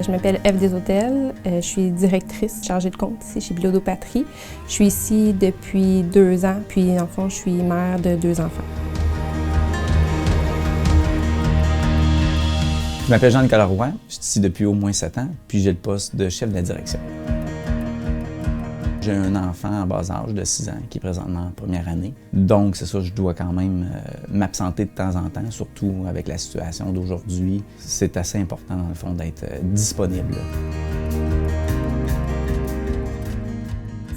Je m'appelle Eve Deshôtels, je suis directrice chargée de compte ici chez Biodopatrie. Je suis ici depuis 2 ans, puis en fond, je suis mère de 2 enfants. Je m'appelle Jean-Nicolas Roy, je suis ici depuis au moins 7 ans, puis j'ai le poste de chef de la direction. J'ai un enfant en bas âge de 6 ans qui est présentement en première année. Donc, c'est ça, je dois quand même m'absenter de temps en temps, surtout avec la situation d'aujourd'hui. C'est assez important, dans le fond, d'être disponible.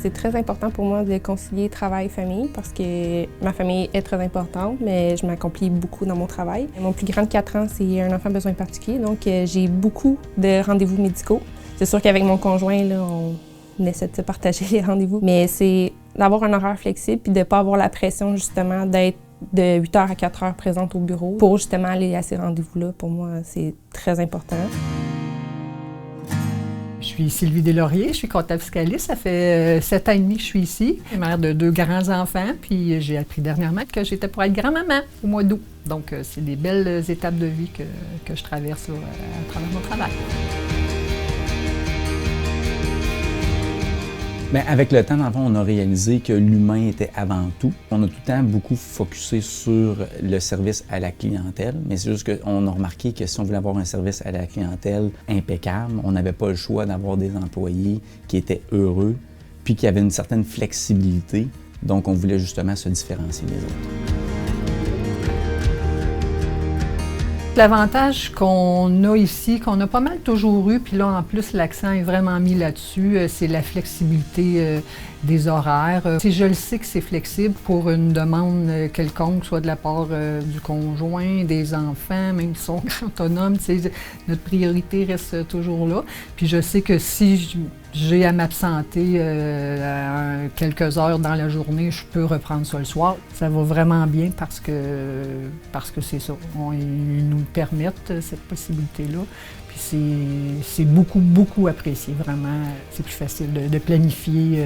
C'est très important pour moi de concilier travail-famille parce que ma famille est très importante, mais je m'accomplis beaucoup dans mon travail. Mon plus grand de 4 ans, c'est un enfant à besoins particuliers, donc j'ai beaucoup de rendez-vous médicaux. C'est sûr qu'avec mon conjoint, là, on essaie de se partager les rendez-vous, mais c'est d'avoir un horaire flexible puis de ne pas avoir la pression justement d'être de 8h à 4h présente au bureau pour justement aller à ces rendez-vous-là. Pour moi, c'est très important. Je suis Sylvie Deslauriers, je suis comptable fiscaliste. Ça fait 7 ans et demi que je suis ici. Je suis mère de 2 grands-enfants, puis j'ai appris dernièrement que j'étais pour être grand-maman au mois d'août. Donc, c'est des belles étapes de vie que je traverse là, à travers mon travail. Bien, avec le temps, dans le fond, on a réalisé que l'humain était avant tout. On a tout le temps beaucoup focusé sur le service à la clientèle, mais c'est juste qu'on a remarqué que si on voulait avoir un service à la clientèle impeccable, on n'avait pas le choix d'avoir des employés qui étaient heureux, puis qui avaient une certaine flexibilité. Donc, on voulait justement se différencier des autres. L'avantage qu'on a ici, qu'on a pas mal toujours eu, puis là, en plus, l'accent est vraiment mis là-dessus, c'est la flexibilité des horaires. Si je le sais que c'est flexible pour une demande quelconque, soit de la part du conjoint, des enfants, même s'ils sont autonomes, notre priorité reste toujours là. Puis je sais que si j'ai à m'absenter quelques heures dans la journée, je peux reprendre ça le soir. Ça va vraiment bien parce que c'est ça. Ils nous permettent cette possibilité-là. Puis c'est beaucoup, beaucoup apprécié, vraiment. C'est plus facile de planifier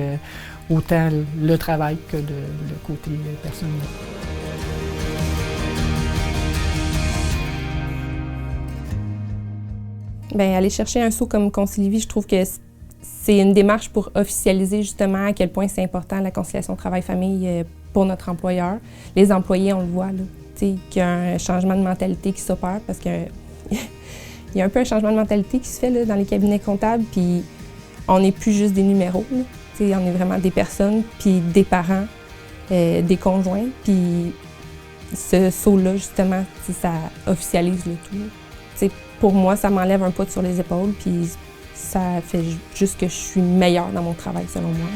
autant le travail que le côté personnel. Bien, aller chercher un saut comme Concilivie, je trouve que c'est une démarche pour officialiser justement à quel point c'est important la conciliation travail-famille pour notre employeur. Les employés, on le voit, là, qu'il y a un changement de mentalité qui s'opère parce qu'il y a un peu un changement de mentalité qui se fait là, dans les cabinets comptables, puis on n'est plus juste des numéros, là, on est vraiment des personnes, puis des parents, des conjoints, puis ce saut-là, justement, ça officialise le tout. Pour moi, ça m'enlève un poids sur les épaules, puis ça fait juste que je suis meilleure dans mon travail, selon moi.